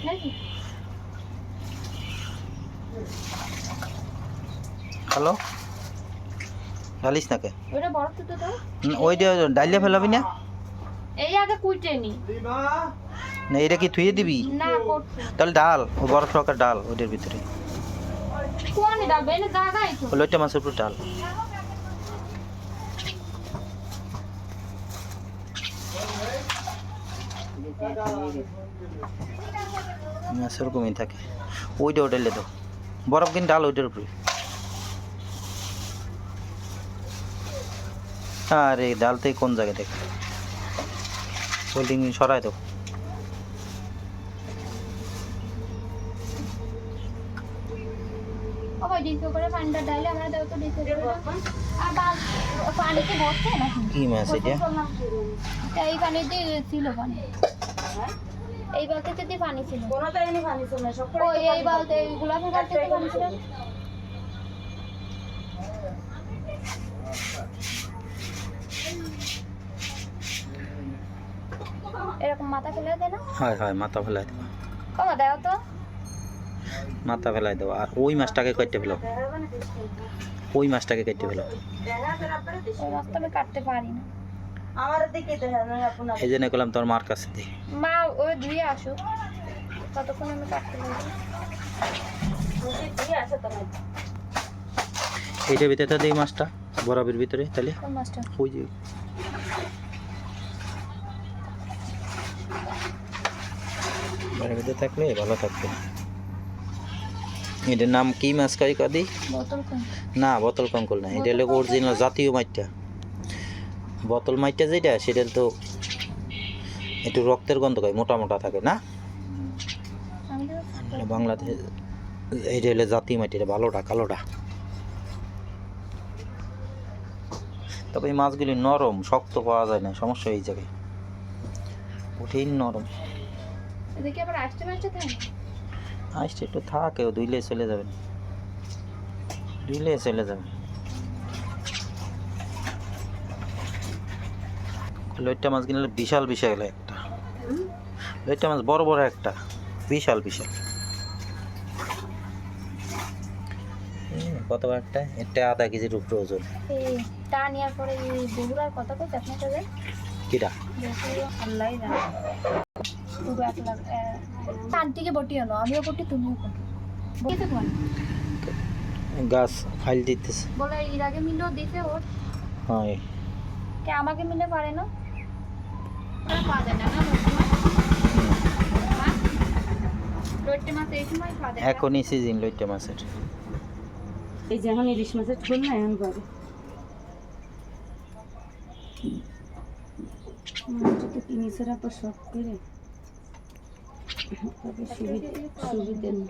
নাকি? হ্যালো ডালিস না কে ওটা বরফ তো দাও। ওইটা ডাইলে ফেলাবি না? এই আগে কুইটে নি না এটা কি থুয়ে দিবি? না করছো তাহলে ডাল ও বরফ সহকারে ডাল ওইটার ভিতরে। কোন দাবে না দাগাই তো। ওই লইট্টা মাছের উপর ডাল। মাছ এরকমই থাকে। ওইটা ওটাইলে তো বরফ কিন্তু ডাল ওইটার উপরে। আরে ডাল থেকে কোন জায়গায় দেখ হোল্ডিং সরাই দাও। ও ভাই ডিসো করে পানিটা ডালে আমরা দাও তো ডিসো করে আর বাল পানিতে বসে না কি মাছ এটা? এই পানিতে ছিল পানি এই বালতিতে দিয়ে পানি ছিল কোনটা এনে পানি ছিল না সব ও এই বালতি গোলাপের বালতিতে পানি ছিল এরকম মাথা ফেলে দে না হয় হয় মাথা ফেলাই দেবো। কমা দাও তো মাথা ফেলাই দেবো আর ওই মাছটাকে কেটে ফেলো। ওই মাছটাকে কেটে ফেলো। ওই মাছটা আমি কাটতে পারি না আমার দিকে দেখেন আপনার এই জন্য করলাম তোর মার কাছে দি। মা ওই ধুয়ে আসুক ততক্ষণ আমি কাটতে পারবো দিয়ে আছে তোমার এইটার ভিতরে তো দিই মাছটা বরফের ভিতরে তাহলে কোন মাছটা ওই যে বরফের ভিতরে থাকলে ভালো থাকবে। এটার নাম কি মাছ কাই কাদি? বোতল কোন না বোতল কঙ্কল না, এটা হলো অরিজিনাল জাতীয় মাছটা। বোতল মাছটা যেটা সেটা তো একটু রক্তের গন্ধ হয়, মোটা মোটা থাকে না আমি তো বাংলাদেশ। এইটা হলো জাতীয় মাছ, এটা ভালোটা কালোটা। তবে এই মাছগুলি নরম, শক্ত পাওয়া যায় না, সমস্যা এই জায়গায় কঠিন নরম। এদিকে আবার আসতে থাকে আসছে একটু থাকে, ধুইলে চলে যাবেন, ধুইলে চলে যাবে। লইট্টা মাছ কিনলে বিশাল বিশাল একটা লইট্টা মাছ, বড় বড় একটা বিশাল বিশাল। কত একটা? এটা আধা কেজির উপরে ওজন। এই টা নেওয়ার পরে এই বগুড়ার কত কই আপনার কাছে কিরা আল্লাহ জানে পুরো 1 লাখ আন্টিকে বটি আনো আমিও বটি তুমিও বটি বলতে কোন গাছ ফাইল দিতেছে বলে এর আগে মিলও দিতে ওর হয় কে আমাকে মিলে পারে না আর পা দেয় না না লইট্টে মাছ এই সময় পা দেয় এখনই সিজন লইট্টা মাছের। এই যে এখন ইলিশ মাছের ঝোল না এখন পাবে মাছটা কি নিচের আপা সব করে তবে সুবিধা নেই